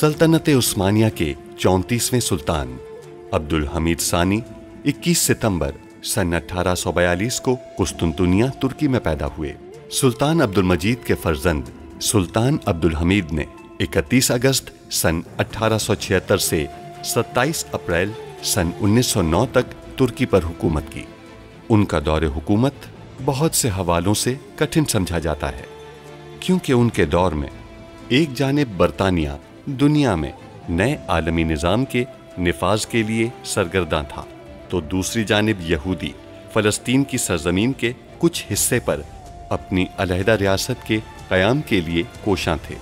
सल्तनत उस्मानिया के 34वें सुल्तान अब्दुल हमीद सानी 21 सितंबर सन 1842 को कुस्तुनतुनिया तुर्की में पैदा हुए। सुल्तान अब्दुल मजीद के फर्जंद सुल्तान अब्दुल हमीद ने 31 अगस्त सन 1876 से 27 अप्रैल सन 1909 तक तुर्की पर हुकूमत की। उनका दौरे हुकूमत बहुत से हवालों से कठिन समझा जाता है, क्योंकि उनके दौर में एक जानिब बरतानिया दुनिया में नए आलमी निज़ाम के निफाज के लिए सरगर्दां था, तो दूसरी जानिब यहूदी फ़लस्तीन की सरजमीन के कुछ हिस्से पर अपनी अलहदा रियासत के क़याम के लिए कोशां थे।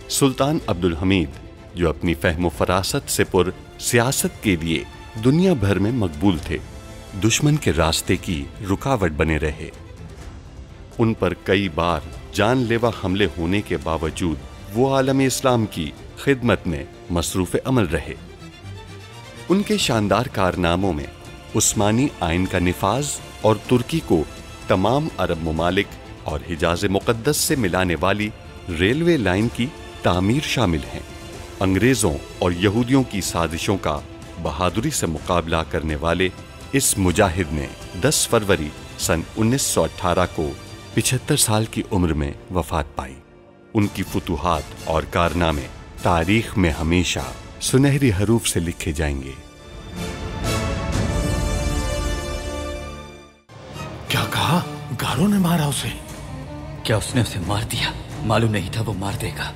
सुल्तान अब्दुल हमीद, जो अपनी फ़हम फ़रासत से पुर सियासत के लिए दुनिया भर में मकबूल थे, दुश्मन के रास्ते की रुकावट बने रहे। उन पर कई बार जानलेवा हमले होने के बावजूद वो आलम इस्लाम की खिदमत में मसरूफ़ अमल रहे। उनके शानदार कारनामों में उस्मानी आइन का निफाज और तुर्की को तमाम अरब ममालिक और हिजाज़ मुक़द्दस से मिलाने वाली रेलवे लाइन की तामीर शामिल हैं। अंग्रेज़ों और यहूदियों की साजिशों का बहादुरी से मुकाबला करने वाले इस मुजाहिद ने 10 फरवरी सन 1918 को 75 साल की उम्र में वफात पाई। उनकी फुतूहात और कारनामे तारीख में हमेशा सुनहरी हरूफ से लिखे जाएंगे। क्या कहा? गारों ने मारा उसे? क्या उसने उसे मार दिया? मालूम नहीं था वो मार देगा।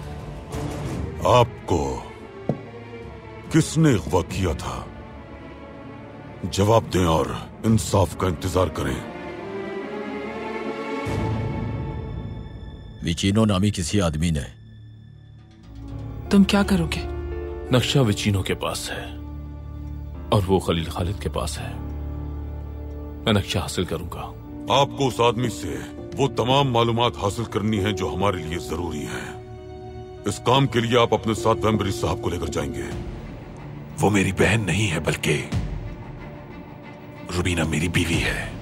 आपको किसने अगवा किया था? जवाब दें और इंसाफ का इंतजार करें। विचिनो नामी किसी आदमी ने। तुम क्या करोगे? नक्शा विचिनो के पास है और वो खलील खालिद के पास है। मैं नक्शा हासिल करूंगा। आपको उस आदमी से वो तमाम मालूमात हासिल करनी है जो हमारे लिए जरूरी है। इस काम के लिए आप अपने साथ वेम्बरी साहब को लेकर जाएंगे। वो मेरी बहन नहीं है, बल्कि रुबीना मेरी बीवी है।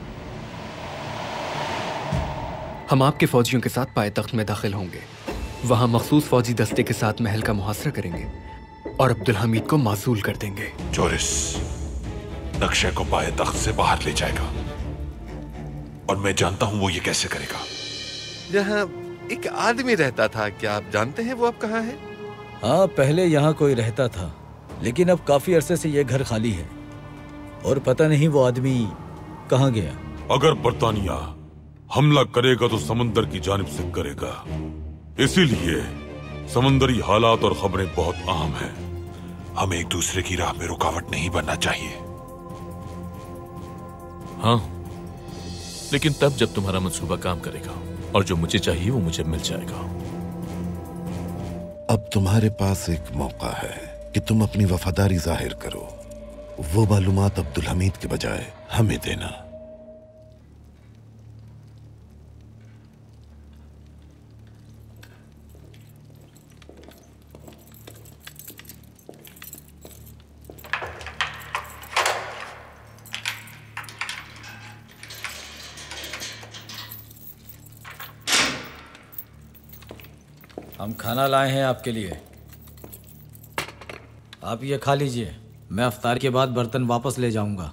हम आपके फौजियों के साथ पायतख्त में दाखिल होंगे। वहां मखसूस फौजी दस्ते के साथ महल का मुहासरा करेंगे और अब्दुल हमीद को माजूल कर देंगे। जोरिस नक्शे को पायतख्त से बाहर ले जाएगा और मैं जानता हूं वो ये कैसे करेगा। यहाँ एक आदमी रहता था, क्या आप जानते हैं वो अब कहाँ है? हाँ, पहले यहाँ कोई रहता था, लेकिन अब काफी अरसे से ये घर खाली है और पता नहीं वो आदमी कहाँ गया। अगर बरतानिया हमला करेगा तो समंदर की जानिब से करेगा, इसीलिए समंदरी हालात और खबरें बहुत अहम हैं। हमें एक दूसरे की राह में रुकावट नहीं बनना चाहिए। हाँ, लेकिन तब जब तुम्हारा मंसूबा काम करेगा और जो मुझे चाहिए वो मुझे मिल जाएगा। अब तुम्हारे पास एक मौका है कि तुम अपनी वफादारी जाहिर करो। वो मालूमात अब्दुल हमीद के बजाय हमें देना। हम खाना लाए हैं आपके लिए, आप ये खा लीजिए। मैं इफ्तार के बाद बर्तन वापस ले जाऊंगा।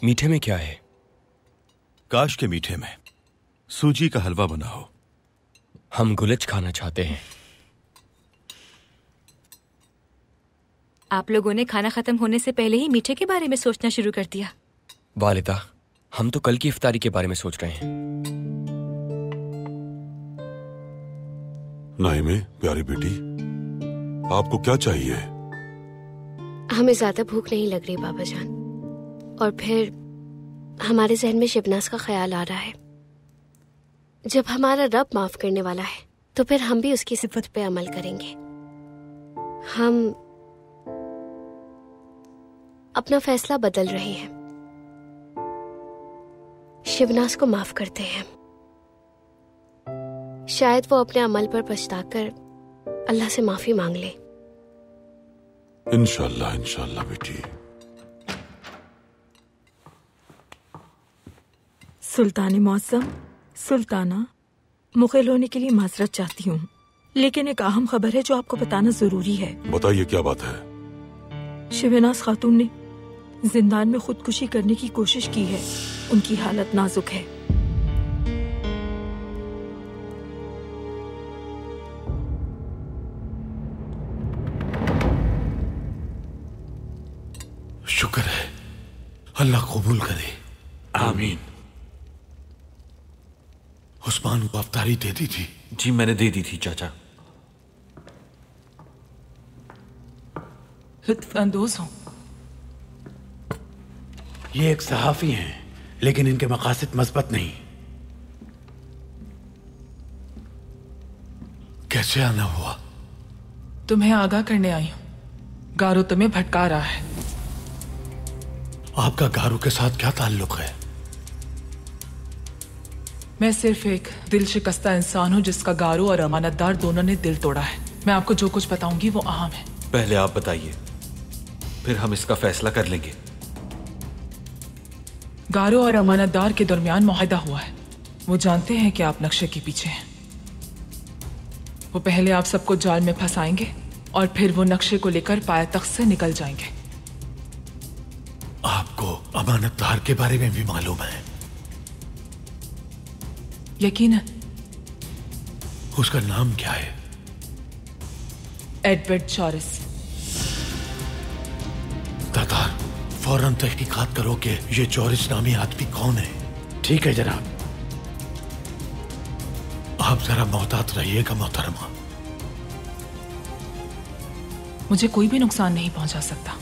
मीठे में क्या है? काश के मीठे में सूजी का हलवा बना हो। हम गुलच खाना चाहते हैं। आप लोगों ने खाना खत्म होने से पहले ही मीठे के बारे में सोचना शुरू कर दिया। वालिदा, हम तो कल की इफ्तारी के बारे में सोच रहे हैं। नाइमे, प्यारी बेटी, आपको क्या चाहिए? हमें ज्यादा भूख नहीं लग रही बाबा जान, और फिर हमारे जहन में शिवनास का ख्याल आ रहा है। जब हमारा रब माफ करने वाला है तो फिर हम भी उसकी सिफत पे अमल करेंगे। हम अपना फैसला बदल रहे हैं, शिवनास को माफ करते हैं। शायद वो अपने अमल पर पछताकर अल्लाह से माफी मांग ले। इंशाल्लाह, इंशाल्लाह बेटी। सुल्तानी मौसम, सुल्ताना, मुग़िल होने के लिए माजरत चाहती हूँ, लेकिन एक अहम खबर है जो आपको बताना जरूरी है। बताइए, क्या बात है? शिवनास खातून ने जिंदान में खुदकुशी करने की कोशिश की है। उनकी हालत नाजुक है। शुक्र है, अल्लाह कबूल करे। आमीन। उस्मान को अफ्तारी दे दी थी? जी मैंने दे दी थी चाचा। लुत्फ अंदोज हूं। ये एक सहाफी हैं, लेकिन इनके मकासद मस्बत नहीं। कैसे आना हुआ? तुम्हें आगाह करने आई हूं। गारो तुम्हें भटका रहा है। आपका गारो के साथ क्या ताल्लुक है? मैं सिर्फ एक दिल शिकस्ता इंसान हूं जिसका गारो और अमानतदार दोनों ने दिल तोड़ा है। मैं आपको जो कुछ बताऊंगी वो अहम है। पहले आप बताइए, फिर हम इसका फैसला कर लेंगे। गारो और अमानतदार के दरमियान मुआहदा हुआ है। वो जानते हैं कि आप नक्शे के पीछे हैं। वो पहले आप सबको जाल में फंसाएंगे और फिर वो नक्शे को लेकर पायतख्त से निकल जाएंगे। आपको अमानतदार के बारे में भी मालूम है? यकीनन। उसका नाम क्या है? एडवर्ड चॉरिस। दादा, फौरन तहकीकात करो कि ये चौरिस नामी आदमी कौन है। ठीक है जनाब। आप जरा मोहतात रहिएगा मोहतरमा। मुझे कोई भी नुकसान नहीं पहुंचा सकता।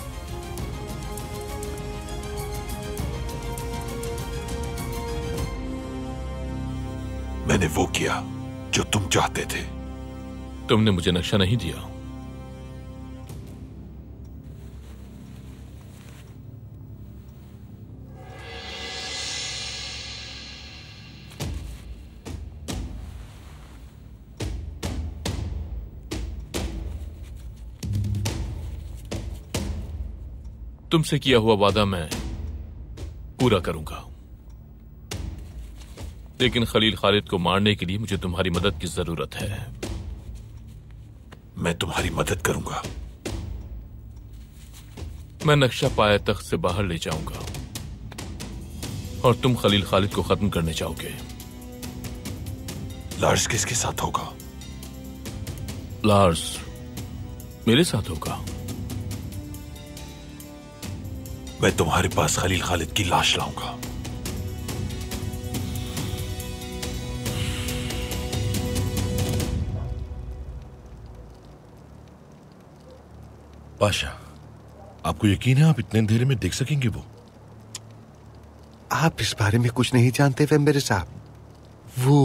मैंने वो किया जो तुम चाहते थे। तुमने मुझे नक्शा नहीं दिया। तुमसे किया हुआ वादा मैं पूरा करूंगा, लेकिन खलील खालिद को मारने के लिए मुझे तुम्हारी मदद की जरूरत है। मैं तुम्हारी मदद करूंगा। मैं नक्शा पायतख्त से बाहर ले जाऊंगा और तुम खलील खालिद को खत्म करने चाहोगे। लार्स किसके साथ होगा? लार्स मेरे साथ होगा। मैं तुम्हारे पास खलील खालिद की लाश लाऊंगा। पाशा, आपको यकीन है आप इतने अंधेरे में देख सकेंगे वो? आप इस बारे में कुछ नहीं जानते वेम्बरे साहब। वो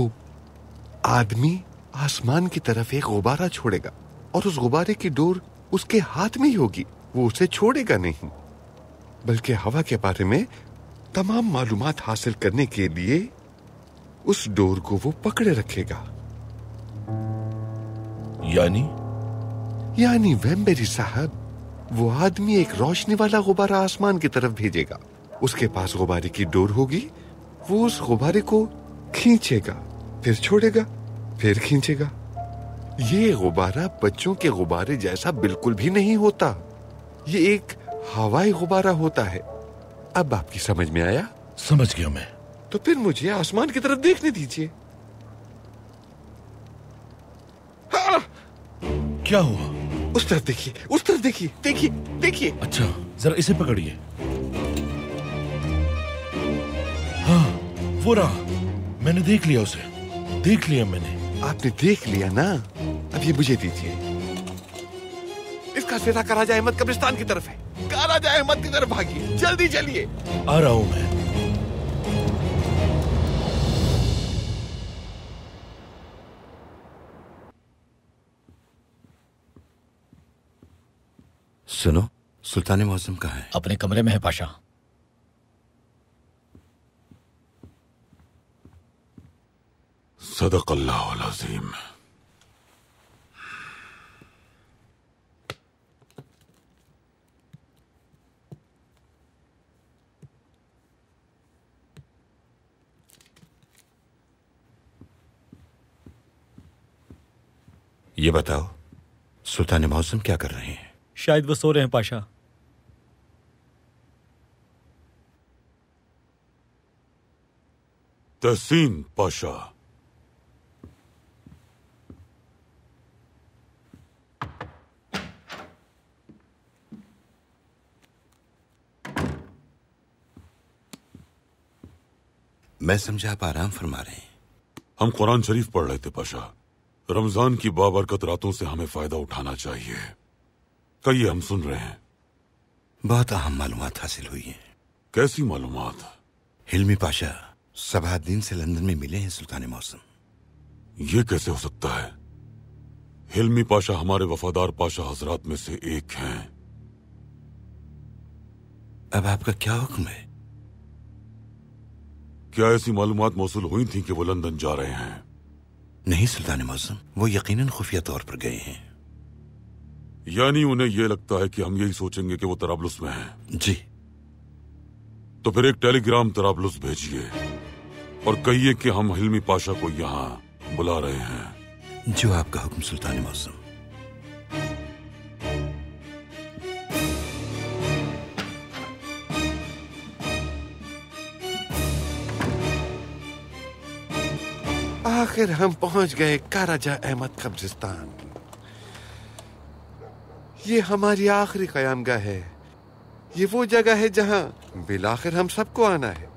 आदमी आसमान की तरफ एक गुब्बारा छोड़ेगा और उस गुब्बारे की डोर उसके हाथ में ही होगी। वो उसे छोड़ेगा नहीं, बल्कि हवा के बारे में तमाम मालूमात हासिल करने के लिए उस डोर को वो पकड़े रखेगा। यानी वेम्बरी साहब, वो आदमी एक रोशनी वाला गुब्बारा आसमान की तरफ भेजेगा। उसके पास गुब्बारे की डोर होगी। वो उस गुब्बारे को खींचेगा, फिर छोड़ेगा, फिर खींचेगा। ये गुब्बारा बच्चों के गुब्बारे जैसा बिल्कुल भी नहीं होता। ये एक हवाई गुब्बारा होता है। अब आपकी समझ में आया? समझ गया मैं। तो फिर मुझे आसमान की तरफ देखने दीजिए। हाँ! क्या हुआ? उस तरफ देखिए, उस तरफ देखिए, देखिए, देखिए। अच्छा, जरा इसे पकड़िए। हाँ, वो रहा। मैंने देख लिया उसे, देख लिया मैंने। आपने देख लिया ना? अब ये मुझे दीजिए। इसका सिरा कराजा अहमद कब्रिस्तान की तरफ है। कराजा अहमद की तरफ भागिए, जल्दी चलिए। आ रहा हूं मैं। सुनो, सुल्तान मौसम कहाँ है? अपने कमरे में है पाशा। सदक़ल्लाहुल अज़ीम। ये बताओ, सुल्तान मौसम क्या कर रहे हैं? शायद वो सो रहे हैं पाशा। तहसीन पाशा। मैं समझा आप आराम फरमा रहे हैं। हम कुरान शरीफ पढ़ रहे थे पाशा। रमजान की बाबरकत रातों से हमें फायदा उठाना चाहिए। कहिए, हम सुन रहे हैं। बहुत अहम मालूमात हासिल हुई हैं। कैसी मालूमात? हिल्मी पाशा सबाहद्दीन से लंदन में मिले हैं सुल्तान मौसम। ये कैसे हो सकता है? हिल्मी पाशा हमारे वफादार पाशा हजरात में से एक हैं। अब आपका क्या हुक्म है? क्या ऐसी मालूमात मौसूल हुई थी कि वो लंदन जा रहे हैं? नहीं सुल्तान मौसम, वो यकीनन खुफिया तौर पर गए हैं। यानी उन्हें यह लगता है कि हम यही सोचेंगे कि वो तराबलुस में हैं। जी। तो फिर एक टेलीग्राम तराबलुस भेजिए और कहिए कि हम हिल्मी पाशा को यहाँ बुला रहे हैं। जो आपका हुक्म सुल्तान मौसम। आखिर हम पहुंच गए कराजा अहमद कब्रिस्तान। ये हमारी आखिरी क़यामगाह है। ये वो जगह है जहां बिलाखिर हम सबको आना है।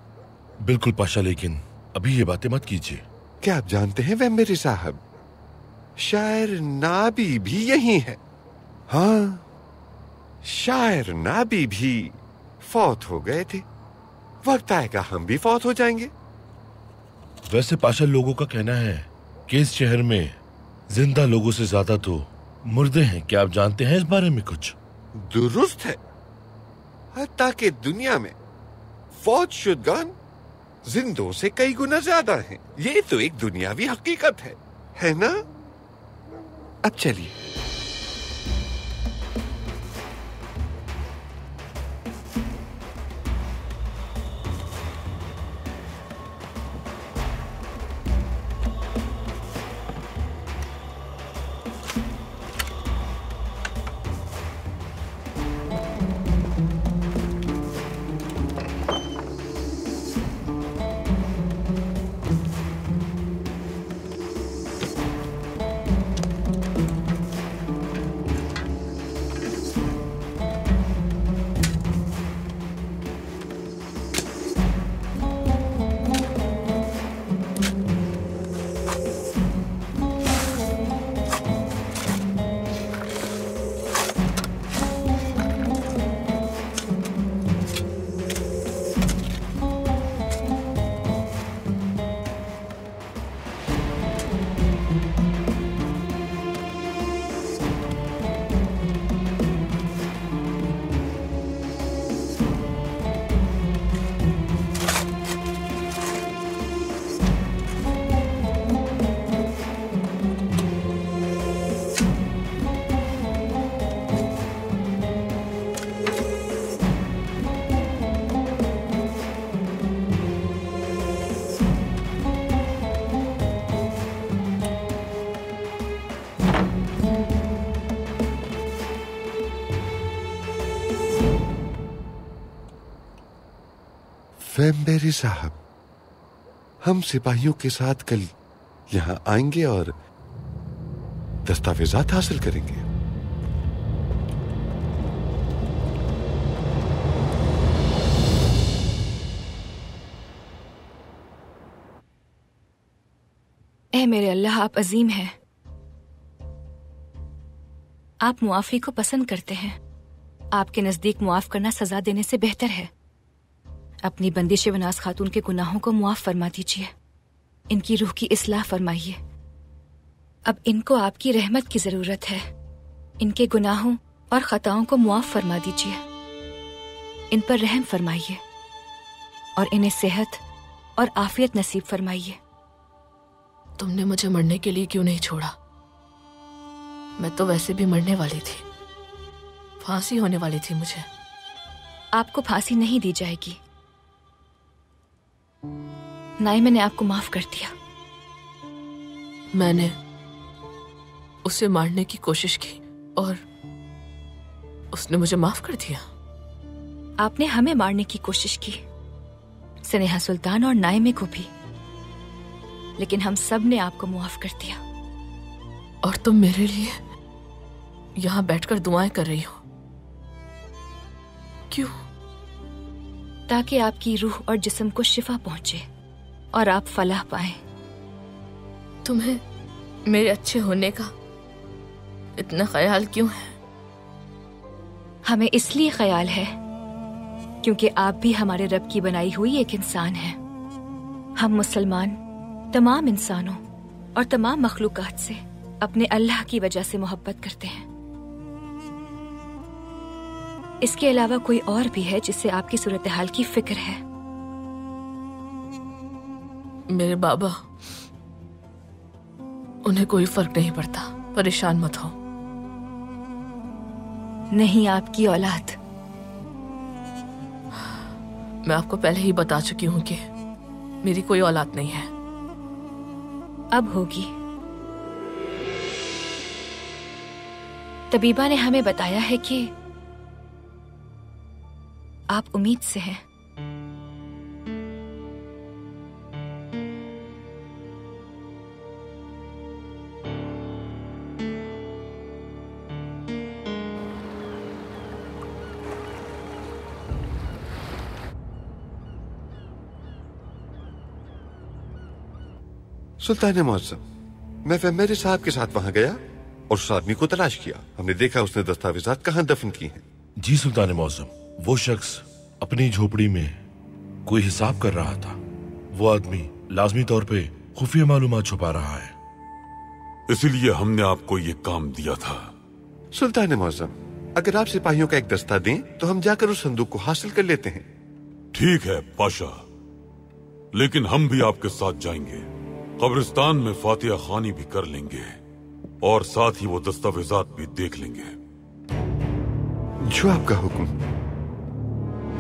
बिल्कुल पाशा, लेकिन अभी ये बातें मत कीजिए। क्या आप जानते हैं वेम्बरी साहब, शायर नाबी भी यही है। हाँ, शायर नाबी भी फौत हो गए थे। वक्त आएगा हम भी फौत हो जाएंगे। वैसे पाशा, लोगों का कहना है कि इस शहर में जिंदा लोगों से ज्यादा तो मुर्दे हैं। क्या आप जानते हैं इस बारे में कुछ? दुरुस्त है। हत्ता कि दुनिया में फौत शुदगान जिंदों से कई गुना ज्यादा हैं। ये तो एक दुनियावी हकीकत है ना? अब चलिए। वेम्बेरी साहब, हम सिपाहियों के साथ कल यहां आएंगे और दस्तावेजात हासिल करेंगे। ऐ मेरे अल्लाह, आप अजीम हैं। आप मुआफी को पसंद करते हैं। आपके नजदीक मुआफ करना सजा देने से बेहतर है। अपनी बंदी शिवनाज खातून के गुनाहों को मुआफ फरमा दीजिए। इनकी रूह की इस्लाह फरमाइए। अब इनको आपकी रहमत की जरूरत है। इनके गुनाहों और खताओं को मुआफ फरमा दीजिए। इन पर रहम फरमाइए और इन्हें सेहत और आफियत नसीब फरमाइए। तुमने मुझे मरने के लिए क्यों नहीं छोड़ा? मैं तो वैसे भी मरने वाली थी। फांसी होने वाली थी मुझे। आपको फांसी नहीं दी जाएगी। नाइमा ने आपको माफ कर दिया। मैंने उसे मारने की कोशिश की और उसने मुझे माफ कर दिया। आपने हमें मारने की कोशिश की, स्नेहा सुल्तान और नाइमे को भी, लेकिन हम सब ने आपको मुआफ कर दिया। और तुम मेरे लिए यहां बैठकर दुआएं कर रही हो, क्यों? ताकि आपकी रूह और जिस्म को शिफा पहुंचे और आप फलाह पाएं। तुम्हें मेरे अच्छे होने का इतना ख्याल क्यों है? हमें इसलिए ख्याल है क्योंकि आप भी हमारे रब की बनाई हुई एक इंसान हैं। हम मुसलमान तमाम इंसानों और तमाम मखलूकात से अपने अल्लाह की वजह से मोहब्बत करते हैं। इसके अलावा कोई और भी है जिससे आपकी सूरत हाल की फिक्र है? मेरे बाबा, उन्हें कोई फर्क नहीं पड़ता, परेशान मत हो। नहीं, आपकी औलाद। मैं आपको पहले ही बता चुकी हूं कि मेरी कोई औलाद नहीं है। अब होगी। तबीबा ने हमें बताया है कि आप उम्मीद से हैं। सुल्तान मुअज्जम, मैं वेम्बेरी साहब के साथ वहां गया और उस आदमी को तलाश किया। हमने देखा उसने दस्तावेजात कहां दफन की हैं। जी सुल्तान मुअज्जम, वो शख्स अपनी झोपड़ी में कोई हिसाब कर रहा था। वो आदमी लाजमी तौर पे खुफिया मालूमात छुपा रहा है। इसीलिए हमने आपको ये काम दिया था। सुल्तान मुअज्जम, अगर आप सिपाहियों का एक दस्ता दें तो हम जाकर उस संदूक को हासिल कर लेते हैं। ठीक है पाशा, लेकिन हम भी आपके साथ जाएंगे। कब्रिस्तान में फातिहा खानी भी कर लेंगे और साथ ही वो दस्तावेजात भी देख लेंगे। जो आपका हुक्म।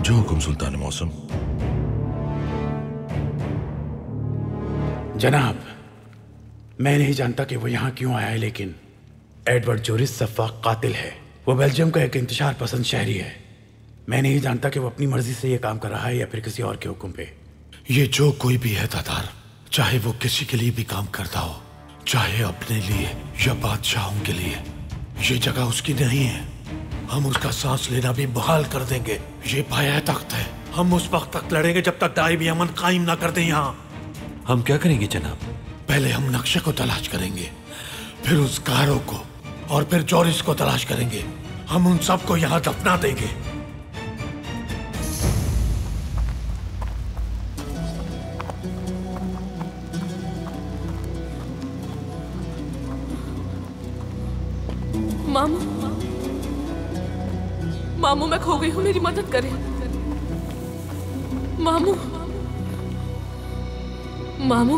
जो हुक्म सुल्तान मौसम। जनाब, मैं नहीं जानता कि वो यहाँ क्यों आया है, लेकिन एडवर्ड जोरिस सफाक कातिल है। वो बेल्जियम का एक इंतशार पसंद शहरी है। मैं नहीं जानता कि वो अपनी मर्जी से ये काम कर रहा है या फिर किसी और के हुक्म पे। ये जो कोई भी है तातार, चाहे वो किसी के लिए भी काम करता हो, चाहे अपने लिए या बादशाहों के लिए, ये जगह उसकी नहीं है। हम उसका सांस लेना भी बहाल कर देंगे। ये पाया तख्त है। हम उस वक्त तक लड़ेंगे जब तक दायमी अमन कायम ना कर दें यहाँ। हम क्या करेंगे जनाब? पहले हम नक्शे को तलाश करेंगे, फिर उस गारों को, और फिर जोरिस को तलाश करेंगे। हम उन सबको यहाँ दफना देंगे। मामू, मामू मैं खो गई हूँ, मेरी मदद करें। मामू, मामू,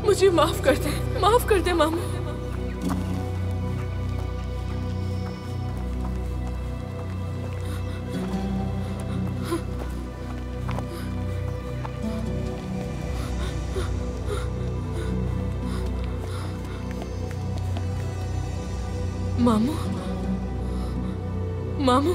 मुझे माफ कर दे, माफ कर दे मामू। मामू, मामू,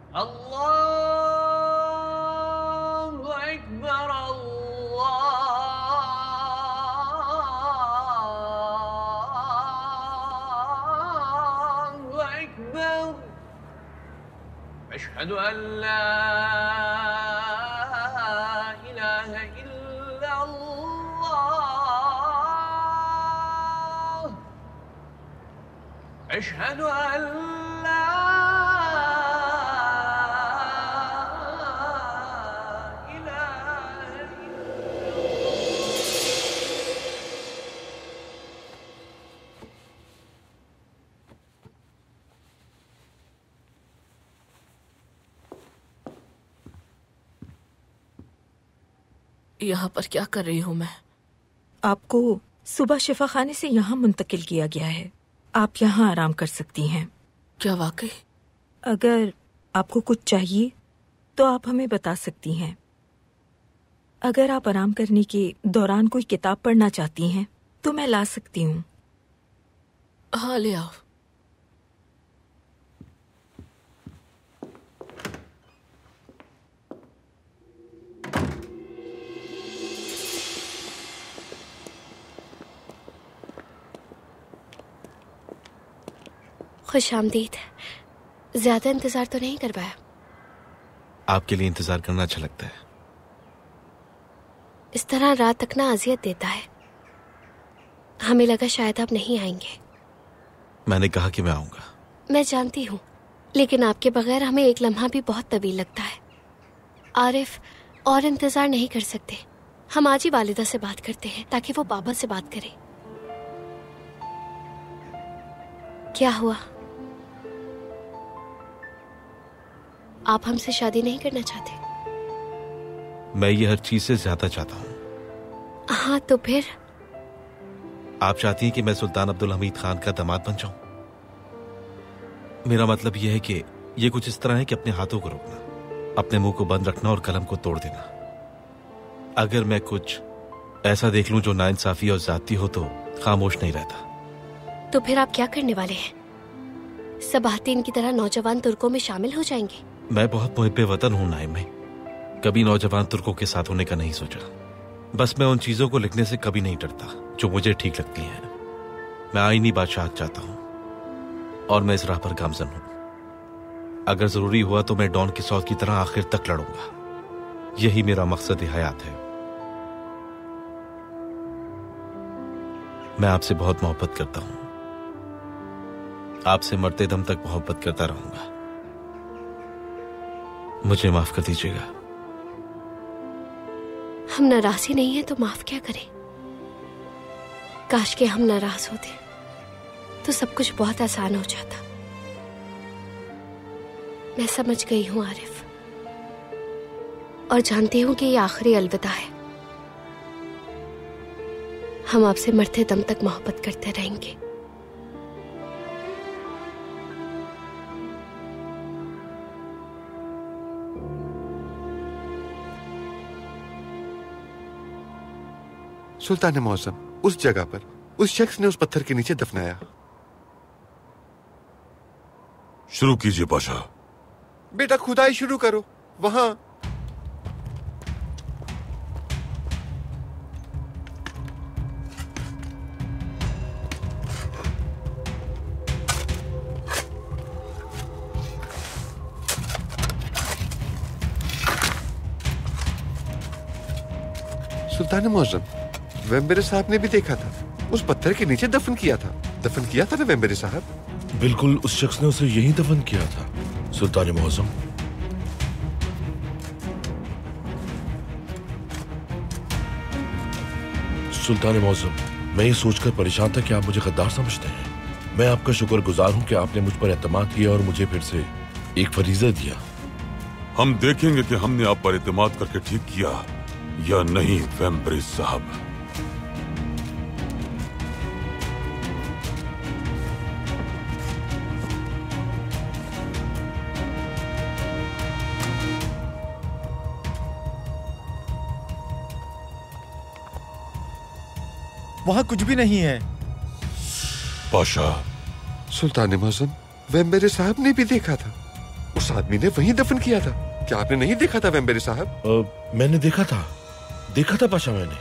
अल्लाहु अकबर अल्लाहु अकबर अशहदु अल्ला इलाहा इल्लल्लाह अशहदु अल्ला यहाँ पर क्या कर रही हूँ मैं? आपको सुबह शिफा खाने से यहाँ मुंतकिल किया गया है। आप यहाँ आराम कर सकती हैं। क्या वाकई? अगर आपको कुछ चाहिए तो आप हमें बता सकती हैं। अगर आप आराम करने के दौरान कोई किताब पढ़ना चाहती हैं तो मैं ला सकती हूँ। हाँ, ले आओ। खुशामदीद। ज्यादा इंतजार तो नहीं करवाया? आपके लिए इंतजार करना अच्छा लगता है। इस तरह रात तक ना अजियत देता है। हमें लगा शायद आप नहीं आएंगे। मैंने कहा कि मैं आऊंगा। मैं जानती हूँ, लेकिन आपके बगैर हमें एक लम्हा भी बहुत तवील लगता है। आरिफ, और इंतजार नहीं कर सकते। हम आज ही वालिदा से बात करते हैं ताकि वो बाबा से बात करे। क्या हुआ? आप हमसे शादी नहीं करना चाहते? मैं ये हर चीज से ज्यादा चाहता हूँ। हाँ, तो फिर? आप चाहती हैं कि मैं सुल्तान अब्दुल हमीद खान का दामाद बन जाऊं? मेरा मतलब यह है कि ये कुछ इस तरह है कि अपने हाथों को रोकना, अपने मुंह को बंद रखना और कलम को तोड़ देना। अगर मैं कुछ ऐसा देख लूं जो नाइंसाफी और ज्यादती हो तो खामोश नहीं रहता। तो फिर आप क्या करने वाले हैं? सबाहतीन की तरह नौजवान तुर्कों में शामिल हो जाएंगे? मैं बहुत मुहिब्बे वतन हूं नाइम में। कभी नौजवान तुर्कों के साथ होने का नहीं सोचा। बस मैं उन चीजों को लिखने से कभी नहीं डरता जो मुझे ठीक लगती हैं। मैं आईनी बादशाह चाहता हूं और मैं इस राह पर गामजन हूं। अगर जरूरी हुआ तो मैं डॉन किसौत की तरह आखिर तक लड़ूंगा। यही मेरा मकसद हयात है। मैं आपसे बहुत मोहब्बत करता हूं। आपसे मरते दम तक मोहब्बत करता रहूंगा। मुझे माफ कर दीजिएगा। हम नाराज ही नहीं है तो माफ क्या करें? काश के हम नाराज होते तो सब कुछ बहुत आसान हो जाता। मैं समझ गई हूं आरिफ, और जानती हूं कि ये आखिरी अलविदा है। हम आपसे मरते दम तक मोहब्बत करते रहेंगे। सुल्तान मौसम, उस जगह पर उस शख्स ने उस पत्थर के नीचे दफनाया। शुरू कीजिए पाशा। बेटा खुदाई शुरू करो। वहां सुल्तान मौसम, वेम्बरे साहब ने भी देखा था। उस पत्थर के नीचे दफन किया था ना वेम्बरे साहब? बिल्कुल, उस शख्स ने उसे यहीं दफन किया था सुल्तान मौसम। सुल्तान मौसम, मैं ये सोचकर परेशान था कि आप मुझे गद्दार समझते हैं। मैं आपका शुक्रगुजार हूं कि आपने मुझ पर एतमाद किया और मुझे फिर से एक फरीजा दिया। हम देखेंगे कि हमने आप पर एतमाद करके ठीक किया या नहीं वेम्बरे साहब। वहां कुछ भी नहीं है। पाशा। सुल्तान मौसम, वेम्बरे साहब ने भी देखा था। उस आदमी ने वहीं दफन किया था। क्या आपने नहीं देखा था वेम्बेरे साहब? मैंने देखा था पाशा, मैंने।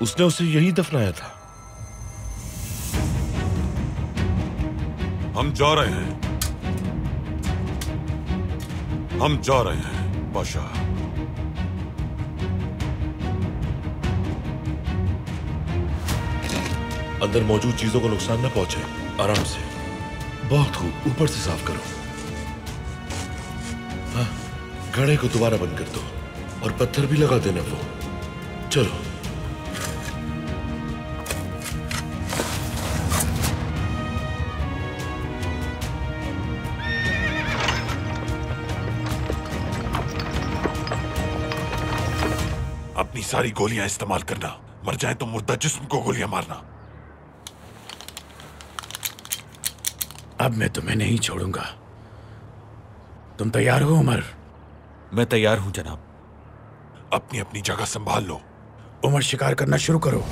उसने उसे यहीं दफनाया था। हम जा रहे हैं पाशा। अंदर मौजूद चीजों को नुकसान न पहुंचे। आराम से। बहुत खूब, ऊपर से साफ करो। हाँ, घड़े को दोबारा बंद कर दो और पत्थर भी लगा देना वो। चलो। अपनी सारी गोलियां इस्तेमाल करना, मर जाए तो मुर्दा जिस्म को गोलियां मारना। अब मैं तुम्हें नहीं छोड़ूंगा। तुम तैयार हो उमर? मैं तैयार हूं जनाब। अपनी अपनी जगह संभाल लो। उमर, शिकार करना शुरू करो।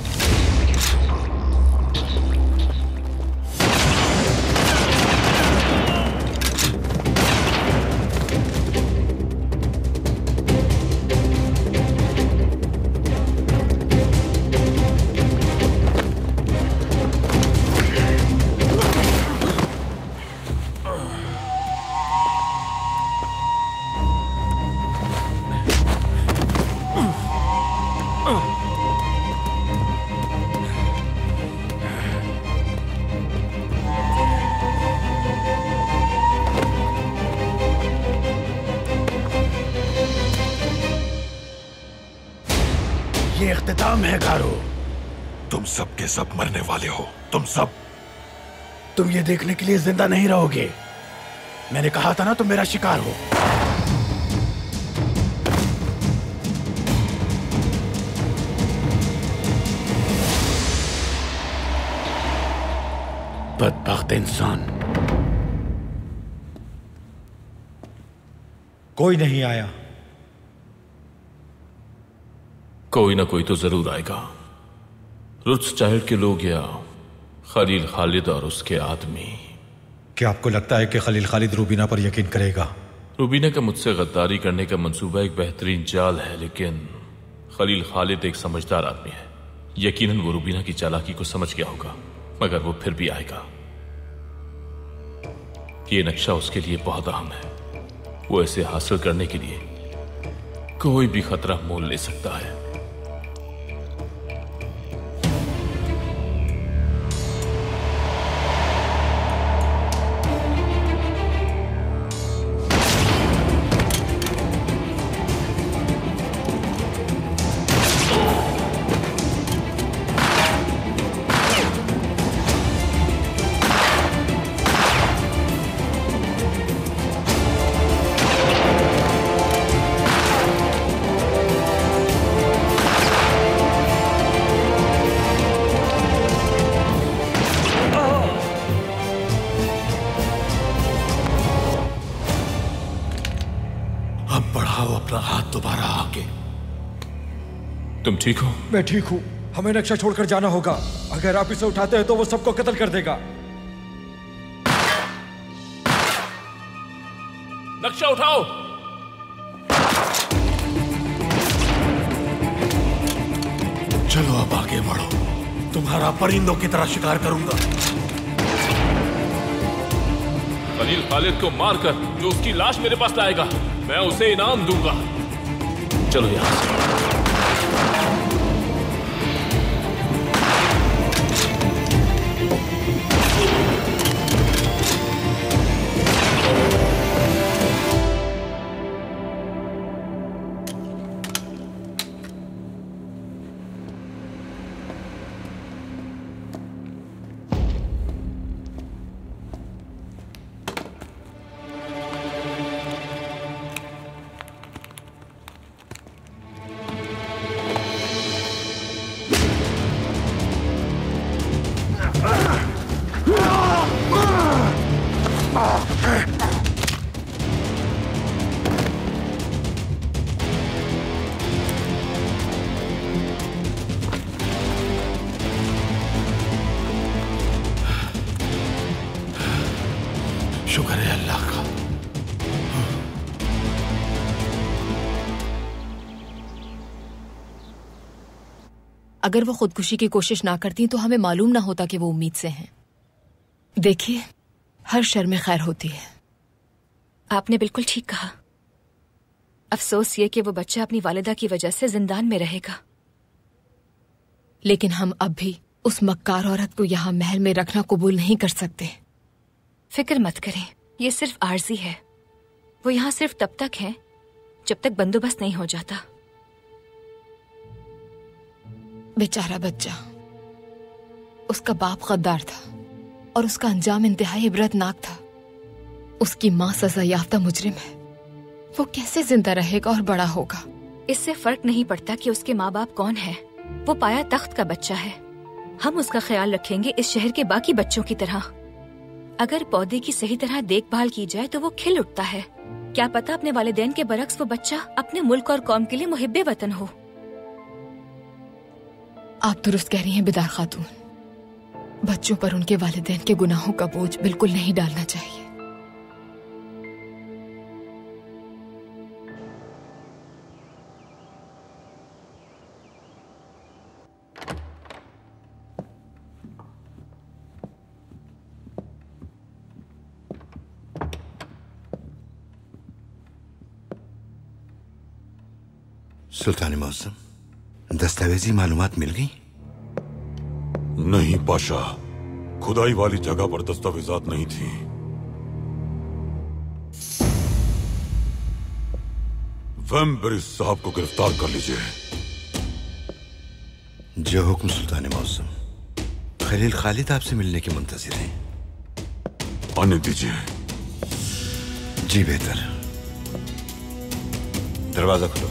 ये इख्तिताम है गारो। तुम सब के सब मरने वाले हो, तुम सब। तुम ये देखने के लिए जिंदा नहीं रहोगे। मैंने कहा था ना तुम मेरा शिकार हो। बदबख्त इंसान। कोई नहीं आया। कोई ना कोई तो जरूर आएगा। रुत्सचाइल्ड के लोग या खलील खालिद और उसके आदमी। क्या आपको लगता है कि खलील खालिद रूबीना पर यकीन करेगा? रूबीना का मुझसे गद्दारी करने का मंसूबा एक बेहतरीन जाल है, लेकिन खलील खालिद एक समझदार आदमी है। यकीनन वो रूबीना की चालाकी को समझ गया होगा, मगर वो फिर भी आएगा। ये नक्शा उसके लिए बहुत अहम है। वो इसे हासिल करने के लिए कोई भी खतरा मोल ले सकता है। तुम ठीक हो? मैं ठीक हूँ। हमें नक्शा छोड़कर जाना होगा। अगर आप इसे उठाते हैं तो वो सबको कत्ल कर देगा। नक्शा उठाओ। चलो अब आगे बढ़ो। तुम्हारा परिंदों की तरह शिकार करूंगा। खलील खालिद को मारकर जो उसकी लाश मेरे पास लाएगा, मैं उसे इनाम दूंगा। चलो यहां से। अगर वो खुदकुशी की कोशिश ना करती तो हमें मालूम ना होता कि वो उम्मीद से हैं। देखिए, हर शर में खैर होती है। आपने बिल्कुल ठीक कहा। अफसोस ये कि वो बच्चा अपनी वालिदा की वजह से जिंदान में रहेगा। लेकिन हम अब भी उस मक्कार औरत को यहाँ महल में रखना कबूल नहीं कर सकते। फिक्र मत करें, ये सिर्फ आर्जी है। वो यहाँ सिर्फ तब तक है जब तक बंदोबस्त नहीं हो जाता। बेचारा बच्चा, उसका बाप गद्दार था और उसका अंजाम इंतहाई इबरतनाक था। उसकी माँ सजा याफ्ता मुजरिम है। वो कैसे जिंदा रहेगा और बड़ा होगा? इससे फर्क नहीं पड़ता कि उसके माँ बाप कौन है। वो पाया तख्त का बच्चा है। हम उसका ख्याल रखेंगे इस शहर के बाकी बच्चों की तरह। अगर पौधे की सही तरह देखभाल की जाए तो वो खिल उठता है। क्या पता अपने वालिदैन के बरक्स वो बच्चा अपने मुल्क और कौम के लिए मुहिब्बे वतन हो। आप दुरुस्त कह रही हैं बिदार खातून। बच्चों पर उनके वालिदैन के गुनाहों का बोझ बिल्कुल नहीं डालना चाहिए। सुल्तान मौसम, दस्तावेजी मालूमात मिल गई? नहीं पाशा, खुदाई वाली जगह पर दस्तावेजात नहीं थी। वेम्बरिस साहब को गिरफ्तार कर लीजिए। जो हुक्म सुल्तान मौसम। खलील खालिद आपसे मिलने के मुंतजिर हैं। आने दीजिए। जी बेहतर। दरवाजा खोलो।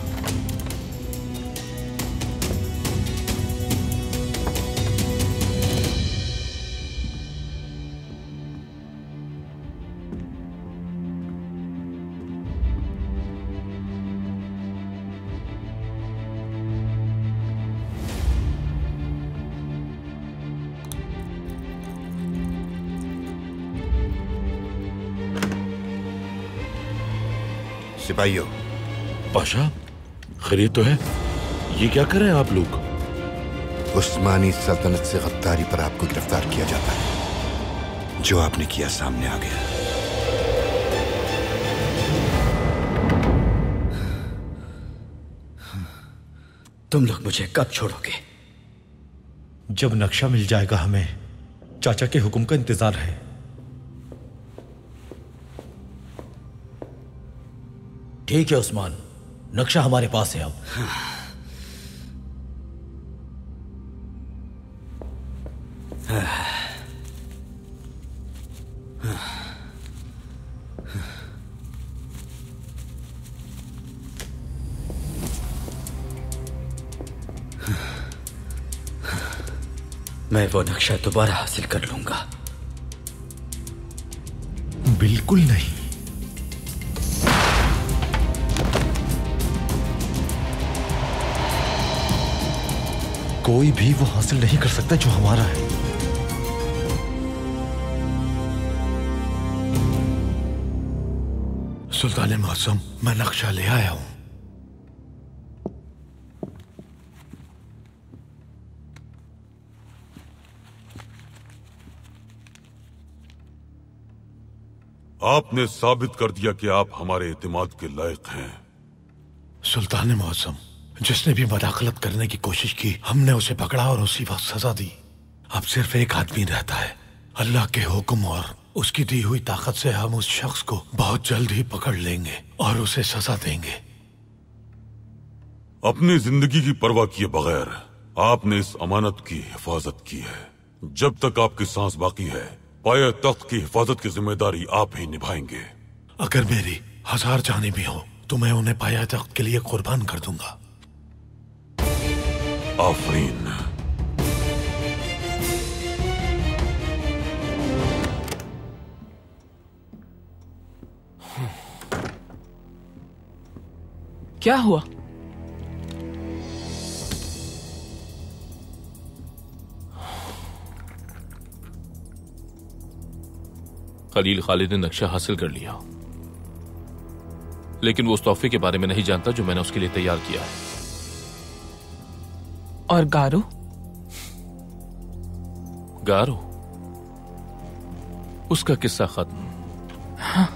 सिपाहियों। पाशा, खैरियत तो है? ये क्या कर रहे हैं आप लोग? उस्मानी सल्तनत से गद्दारी पर आपको गिरफ्तार किया जाता है। जो आपने किया सामने आ गया। तुम लोग मुझे कब छोड़ोगे? जब नक्शा मिल जाएगा हमें। चाचा के हुक्म का इंतजार है। ठीक है उस्मान, नक्शा हमारे पास है अब। मैं वो नक्शा दोबारा हासिल कर लूंगा। बिल्कुल नहीं। कोई भी वो हासिल नहीं कर सकता जो हमारा है। सुल्तान मौसम, मैं नक्शा ले आया हूं। आपने साबित कर दिया कि आप हमारे एतमाद के लायक हैं। सुल्तान मौसम, जिसने भी मदाखलत करने की कोशिश की हमने उसे पकड़ा और उसी वक्त सजा दी। अब सिर्फ एक आदमी रहता है। अल्लाह के हुक्म और उसकी दी हुई ताकत से हम उस शख्स को बहुत जल्द ही पकड़ लेंगे और उसे सजा देंगे। अपनी जिंदगी की परवाह किए बगैर आपने इस अमानत की हिफाजत की है। जब तक आपकी सांस बाकी है, पाया तख्त की हिफाजत की जिम्मेदारी आप ही निभाएंगे। अगर मेरी 1000 जानें भी हो तो मैं उन्हें पाया तख्त के लिए कुर्बान कर दूंगा। आफरीन। क्या हुआ? खलील खालिद ने नक्शा हासिल कर लिया, लेकिन वो उस तोहफे के बारे में नहीं जानता जो मैंने उसके लिए तैयार किया है। और गारो? गारो, उसका किस्सा खत्म। हाँ,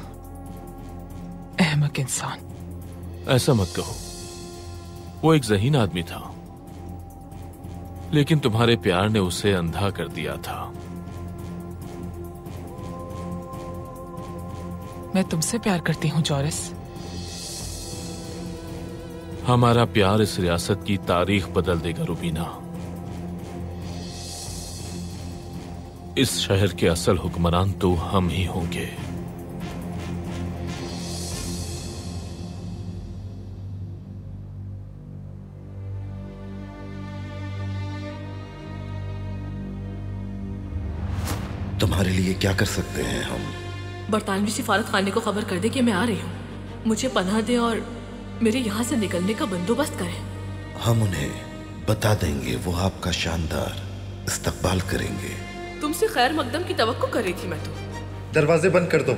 अहमक इंसान। ऐसा मत कहो, वो एक ज़हीन आदमी था, लेकिन तुम्हारे प्यार ने उसे अंधा कर दिया था। मैं तुमसे प्यार करती हूँ जोरिस। हमारा प्यार इस रियासत की तारीख बदल देगा रुबीना। इस शहर के असल हुक्मरान तो हम ही होंगे। तुम्हारे लिए क्या कर सकते हैं हम? बरतानवी सिफारत खाने को खबर कर दे कि मैं आ रही हूँ। मुझे पनाह दे और मेरे यहाँ से निकलने का बंदोबस्त करें। हम उन्हें बता देंगे, वो आपका शानदार इस्तकबाल करेंगे। तुमसे खैर मकदम की तवक्को कर रही थी मैं तो। दरवाजे बंद कर दो।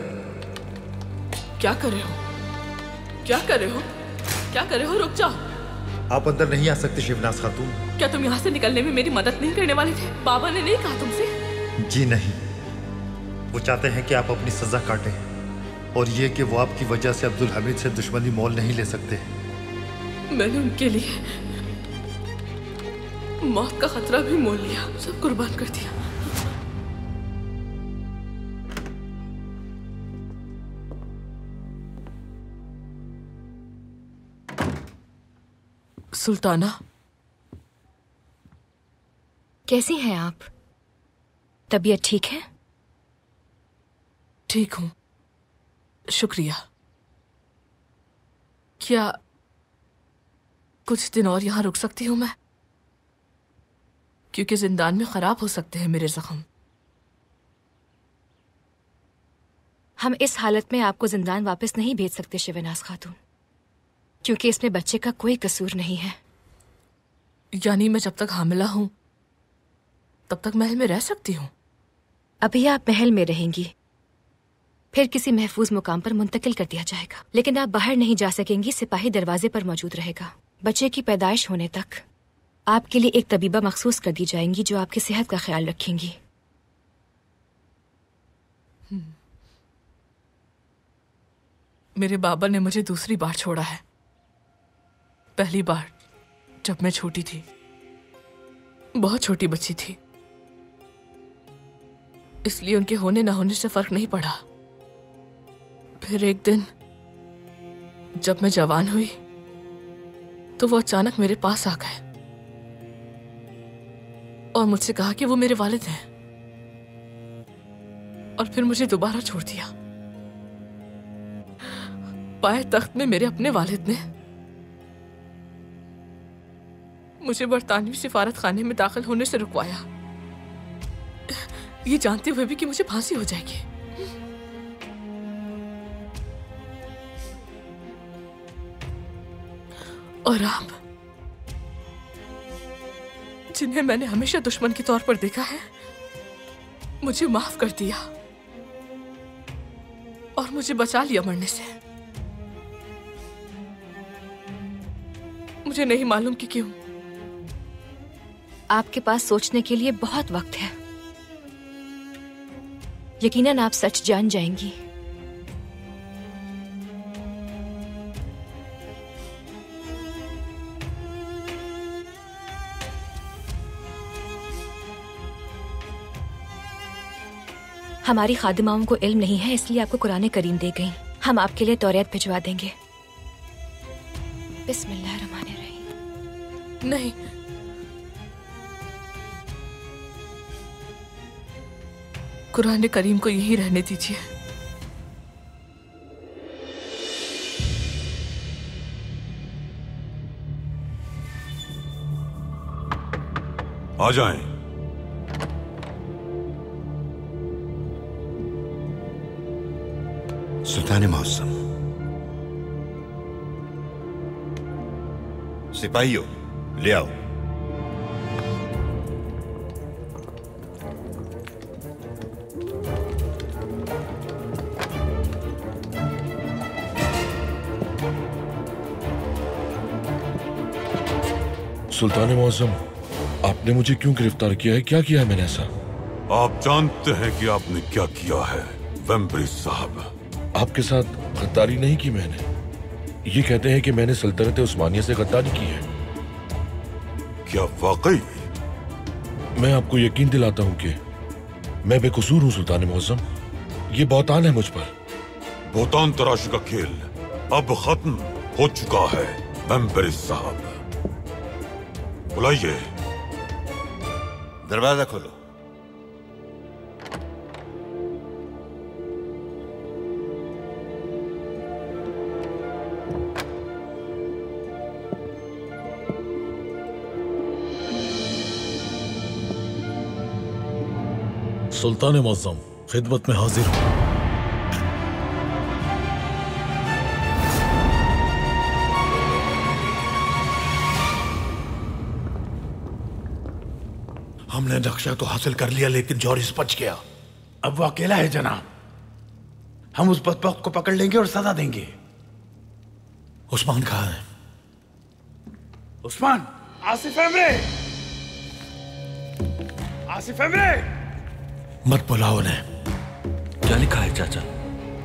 क्या कर रहे हो? क्या कर रहे हो? क्या कर रहे हो? रुक जाओ। आप अंदर नहीं आ सकते शिवनाज खातून। क्या तुम यहाँ से निकलने में मेरी मदद नहीं करने वाले थे? बाबा ने नहीं कहा तुमसे? जी नहीं, वो चाहते हैं कि आप अपनी सजा काटें, और ये कि वो आपकी वजह से अब्दुल हमीद से दुश्मनी मोल नहीं ले सकते। मैंने उनके लिए मौत का खतरा भी मोल लिया, सब कुर्बान कर दिया। सुल्ताना, कैसी हैं आप? तबीयत ठीक है? ठीक हूं, शुक्रिया। क्या कुछ दिन और यहां रुक सकती हूं मैं? क्योंकि जिंदान में खराब हो सकते हैं मेरे जख्म। हम इस हालत में आपको जिंदान वापस नहीं भेज सकते शिवनाज खातून, क्योंकि इसमें बच्चे का कोई कसूर नहीं है। यानी मैं जब तक हामिला हूं तब तक महल में रह सकती हूं? अभी आप महल में रहेंगी, फिर किसी महफूज मुकाम पर मुंतकिल कर दिया जाएगा, लेकिन आप बाहर नहीं जा सकेंगी। सिपाही दरवाजे पर मौजूद रहेगा। बच्चे की पैदाइश होने तक आपके लिए एक तबीबा मखसूस कर दी जाएंगी जो आपकी सेहत का ख्याल रखेंगी। मेरे बाबा ने मुझे दूसरी बार छोड़ा है। पहली बार जब मैं छोटी थी, बहुत छोटी बच्ची थी, इसलिए उनके होने ना होने से फर्क नहीं पड़ा। फिर एक दिन जब मैं जवान हुई तो वो अचानक मेरे पास आ गए और मुझसे कहा कि वो मेरे वालिद हैं, और फिर मुझे दोबारा छोड़ दिया। पाए तख्त में मेरे अपने वालिद ने मुझे बरतानवी सिफारत खाने में दाखिल होने से रुकवाया, ये जानते हुए भी कि मुझे फांसी हो जाएगी। और आप, जिन्हें मैंने हमेशा दुश्मन के तौर पर देखा है, मुझे माफ कर दिया और मुझे बचा लिया मरने से। मुझे नहीं मालूम कि क्यों। आपके पास सोचने के लिए बहुत वक्त है। यकीनन आप सच जान जाएंगी। हमारी खादिमाओं को इल्म नहीं है, इसलिए आपको कुरान करीम दे गई। हम आपके लिए तौरात भिजवा देंगे। बिस्मिल्लाहिर्रहमानिर्रहीम। नहीं, कुरान करीम को यही रहने दीजिए। आ जाएं। सुल्तान मौसम। सिपाहियों, ले आओ। सुल्तान मौसम, आपने मुझे क्यों गिरफ्तार किया है? क्या किया है मैंने ऐसा? आप जानते हैं कि आपने क्या किया है वेम्बरी साहब। आपके साथ गद्दारी नहीं की मैंने। ये कहते हैं कि मैंने सल्तनत उस्मानिया से गद्दारी की है। क्या वाकई? मैं आपको यकीन दिलाता हूँ कि मैं बेकसूर हूँ सुल्तान मुअज्जम। ये बहुतान है मुझ पर। बहुतान तराशी का खेल अब खत्म हो चुका है वेम्बरी साहब। बुलाइए। दरवाजा खोलो। सुल्तान मुअज्जम, खिदमत में हाजिर हूं। हमने नक्शा तो हासिल कर लिया, लेकिन जॉरिस बच गया। अब वो अकेला है जनाब। हम उस बदबख्त को पकड़ लेंगे और सजा देंगे। उस्मान कहाँ है? उस्मान! आसिफ एमरे! आसिफ एमरे! मत बुलाओ उन्हें। क्या लिखा है चाचा?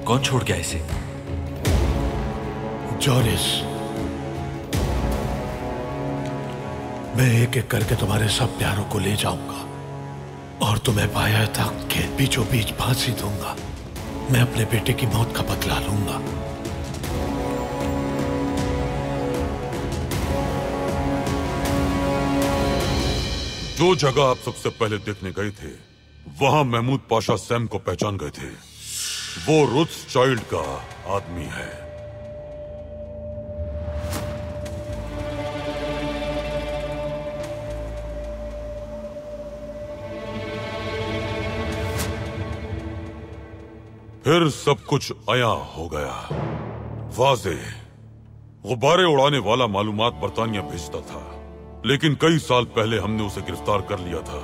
कौन छोड़ गया इसे? जॉरिस, मैं एक एक करके तुम्हारे सब प्यारों को ले जाऊंगा और तुम्हें पाया तक के बीचों बीच फांसी दूंगा। मैं अपने बेटे की मौत का बदला लूंगा। जो जगह आप सबसे पहले देखने गए थे, वहां महमूद पाशा सैम को पहचान गए थे। वो रोथस्चाइल्ड का आदमी है। फिर सब कुछ आया हो गया। वाज़ेह गुब्बारे उड़ाने वाला मालूमात बरतानिया भेजता था, लेकिन कई साल पहले हमने उसे गिरफ्तार कर लिया था।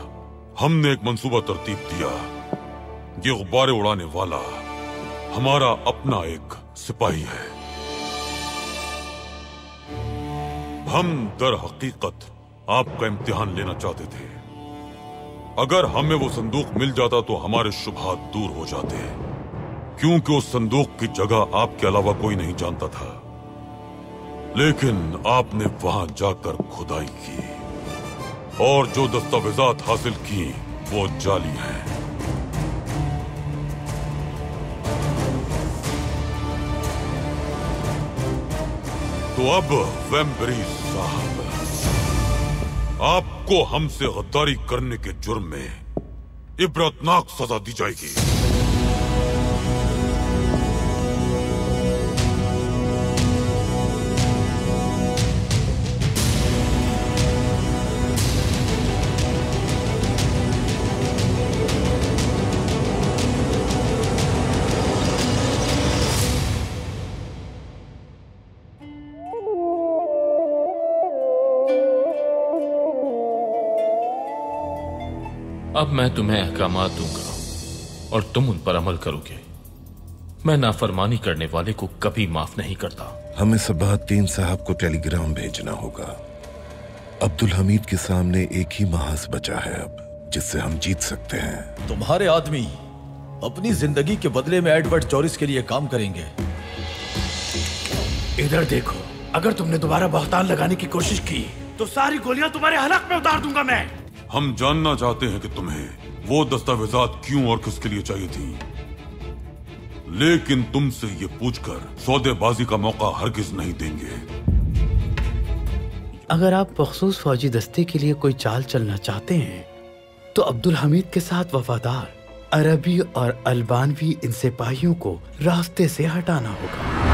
हमने एक मंसूबा तरतीब दिया। ये गुब्बारे उड़ाने वाला हमारा अपना एक सिपाही है। हम दर हकीकत आपका इम्तिहान लेना चाहते थे। अगर हमें वो संदूक मिल जाता तो हमारे शुबहात दूर हो जाते, क्योंकि उस संदूक की जगह आपके अलावा कोई नहीं जानता था। लेकिन आपने वहां जाकर खुदाई की और जो दस्तावेजात हासिल की वो जाली हैं। तो अब वेम्बरी साहब, आपको हमसे गद्दारी करने के जुर्म में इबरतनाक सजा दी जाएगी। अब मैं तुम्हें अहकामात दूंगा और तुम उन पर अमल करोगे। मैं नाफरमानी करने वाले को कभी माफ नहीं करता। हमें सबाहद्दीन साहब को टेलीग्राम भेजना होगा। अब्दुल हमीद के सामने एक ही महाज बचा है अब, जिससे हम जीत सकते हैं। तुम्हारे आदमी अपनी जिंदगी के बदले में एडवर्ड जॉरिस के लिए काम करेंगे। इधर देखो, अगर तुमने दोबारा बहतान लगाने की कोशिश की तो सारी गोलियां तुम्हारे हलक में उतार दूंगा मैं। हम जानना चाहते हैं कि तुम्हें वो दस्तावेजात क्यों और किसके लिए चाहिए थी, लेकिन तुमसे ये पूछकर सौदेबाजी का मौका हरगिज नहीं देंगे। अगर आप मखसूस फौजी दस्ते के लिए कोई चाल चलना चाहते हैं तो अब्दुल हमीद के साथ वफादार अरबी और अल्बानवी इन सिपाहियों को रास्ते से हटाना होगा।